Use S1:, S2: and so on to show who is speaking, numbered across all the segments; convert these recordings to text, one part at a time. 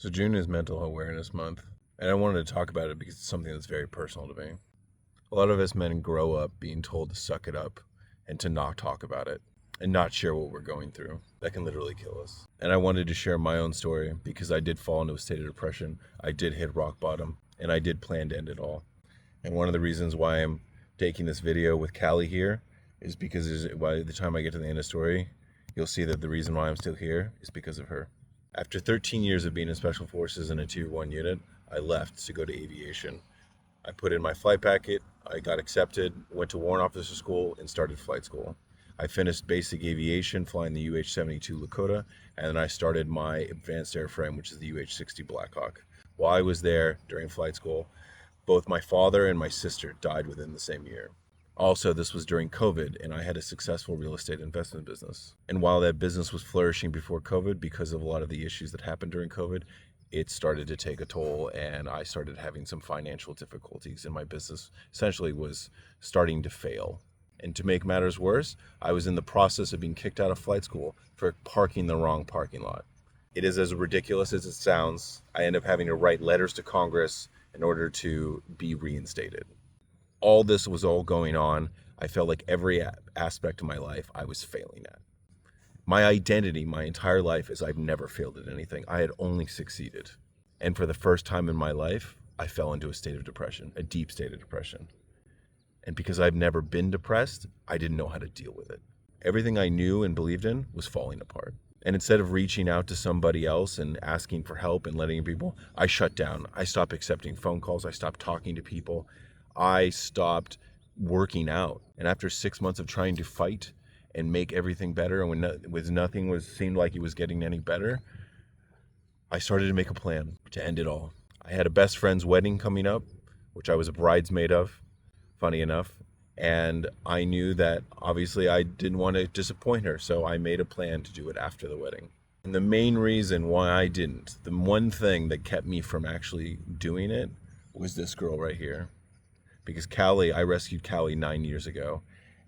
S1: So June is Mental Awareness Month, and I wanted to talk about it because it's something that's very personal to me. A lot of us men grow up being told to suck it up and to not talk about it and not share what we're going through. That can literally kill us. And I wanted to share my own story because I did fall into a state of depression. I did hit rock bottom, and I did plan to end it all. And one of the reasons why I'm taking this video with Callie here is because by the time I get to the end of the story, you'll see that the reason why I'm still here is because of her. After 13 years of being in Special Forces in a Tier 1 unit, I left to go to aviation. I put in my flight packet, I got accepted, went to Warrant Officer School, and started flight school. I finished basic aviation flying the UH-72 Lakota, and then I started my advanced airframe, which is the UH-60 Blackhawk. While I was there during flight school, both my father and my sister died within the same year. Also, this was during COVID, and I had a successful real estate investment business. And while that business was flourishing before COVID, because of a lot of the issues that happened during COVID, it started to take a toll, and I started having some financial difficulties, and my business essentially was starting to fail. And to make matters worse, I was in the process of being kicked out of flight school for parking the wrong parking lot. It is as ridiculous as it sounds. I ended up having to write letters to Congress in order to be reinstated. All this was all going on. I felt like every aspect of my life I was failing at. My identity, my entire life, is I've never failed at anything. I had only succeeded. And for the first time in my life, I fell into a state of depression, a deep state of depression. And because I've never been depressed, I didn't know how to deal with it. Everything I knew and believed in was falling apart. And instead of reaching out to somebody else and asking for help and letting people, I shut down. I stopped accepting phone calls. I stopped talking to people. I stopped working out. And after 6 months of trying to fight and make everything better, and when nothing seemed like it was getting any better, I started to make a plan to end it all. I had a best friend's wedding coming up, which I was a bridesmaid of, funny enough. And I knew that obviously I didn't want to disappoint her, so I made a plan to do it after the wedding. And the main reason why I didn't, the one thing that kept me from actually doing it, was this girl right here. Because I rescued Callie 9 years ago,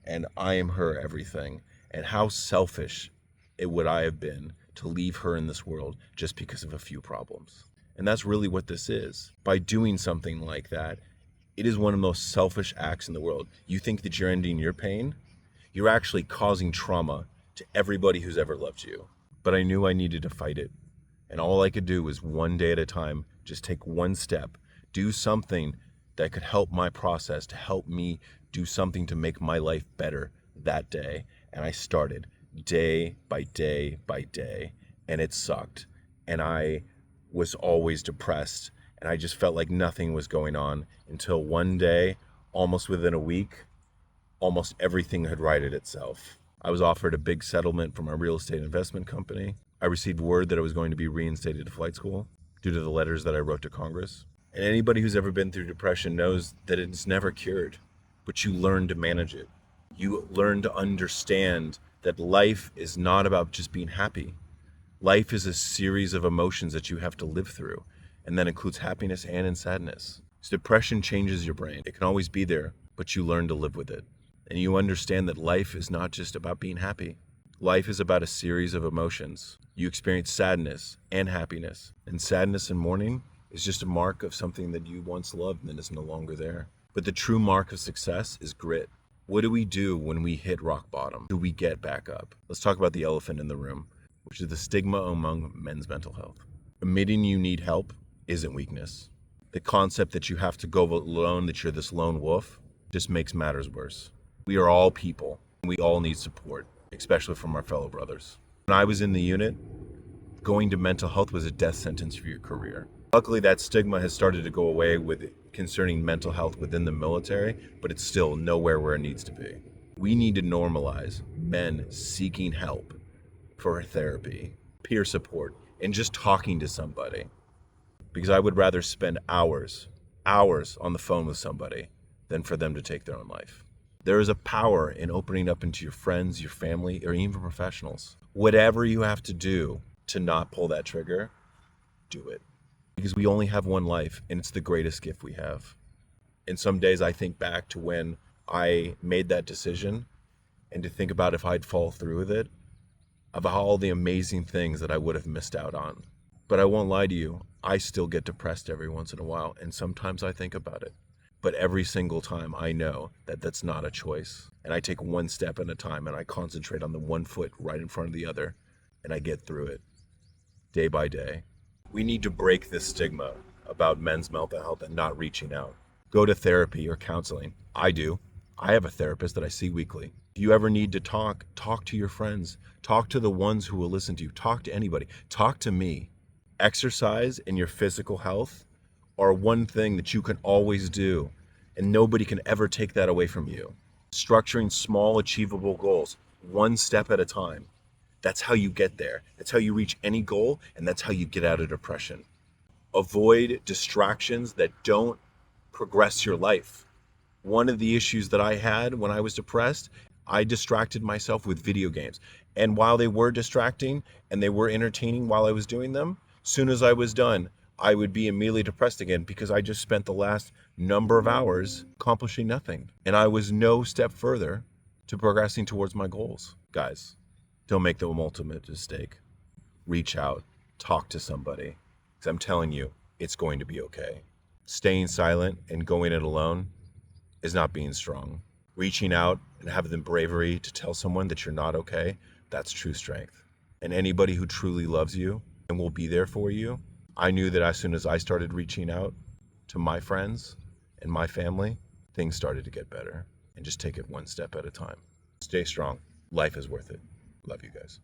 S1: and I am her everything. And how selfish it would I have been to leave her in this world just because of a few problems. And that's really what this is. By doing something like that, it is one of the most selfish acts in the world. You think that you're ending your pain? You're actually causing trauma to everybody who's ever loved you. But I knew I needed to fight it. And all I could do was one day at a time, just take one step, do something that could help my process, to help me do something to make my life better that day. And I started day by day by day, and it sucked. And I was always depressed, and I just felt like nothing was going on until one day, almost within a week, almost everything had righted itself. I was offered a big settlement from a real estate investment company. I received word that I was going to be reinstated to flight school due to the letters that I wrote to Congress. And anybody who's ever been through depression knows that it's never cured, but you learn to manage it. You learn to understand that life is not about just being happy. Life is a series of emotions that you have to live through, and that includes happiness and sadness. So depression changes your brain. It can always be there, but you learn to live with it. And you understand that life is not just about being happy. Life is about a series of emotions. You experience sadness and happiness, and sadness and mourning is just a mark of something that you once loved and that is no longer there. But the true mark of success is grit. What do we do when we hit rock bottom? Do we get back up? Let's talk about the elephant in the room, which is the stigma among men's mental health. Admitting you need help isn't weakness. The concept that you have to go alone, that you're this lone wolf, just makes matters worse. We are all people, and we all need support, especially from our fellow brothers. When I was in the unit, going to mental health was a death sentence for your career. Luckily, that stigma has started to go away concerning mental health within the military, but it's still nowhere where it needs to be. We need to normalize men seeking help for therapy, peer support, and just talking to somebody. Because I would rather spend hours on the phone with somebody than for them to take their own life. There is a power in opening up into your friends, your family, or even professionals. Whatever you have to do to not pull that trigger, do it. Because we only have one life, and it's the greatest gift we have. And some days I think back to when I made that decision, and to think about if I'd fall through with it, of all the amazing things that I would have missed out on. But I won't lie to you, I still get depressed every once in a while, and sometimes I think about it. But every single time I know that that's not a choice. And I take one step at a time and I concentrate on the one foot right in front of the other, and I get through it day by day. We need to break this stigma about men's mental health and not reaching out. Go to therapy or counseling. I do. I have a therapist that I see weekly. If you ever need to talk, talk to your friends. Talk to the ones who will listen to you. Talk to anybody. Talk to me. Exercise and your physical health are one thing that you can always do, and nobody can ever take that away from you. Structuring small, achievable goals, one step at a time. That's how you get there. That's how you reach any goal, and that's how you get out of depression. Avoid distractions that don't progress your life. One of the issues that I had when I was depressed, I distracted myself with video games. And while they were distracting and they were entertaining while I was doing them, soon as I was done, I would be immediately depressed again because I just spent the last number of hours accomplishing nothing. And I was no step further to progressing towards my goals. Guys, don't make the ultimate mistake. Reach out, talk to somebody. Because I'm telling you, it's going to be okay. Staying silent and going it alone is not being strong. Reaching out and having the bravery to tell someone that you're not okay, that's true strength. And anybody who truly loves you and will be there for you, I knew that as soon as I started reaching out to my friends and my family, things started to get better. And just take it one step at a time. Stay strong. Life is worth it. Love you guys.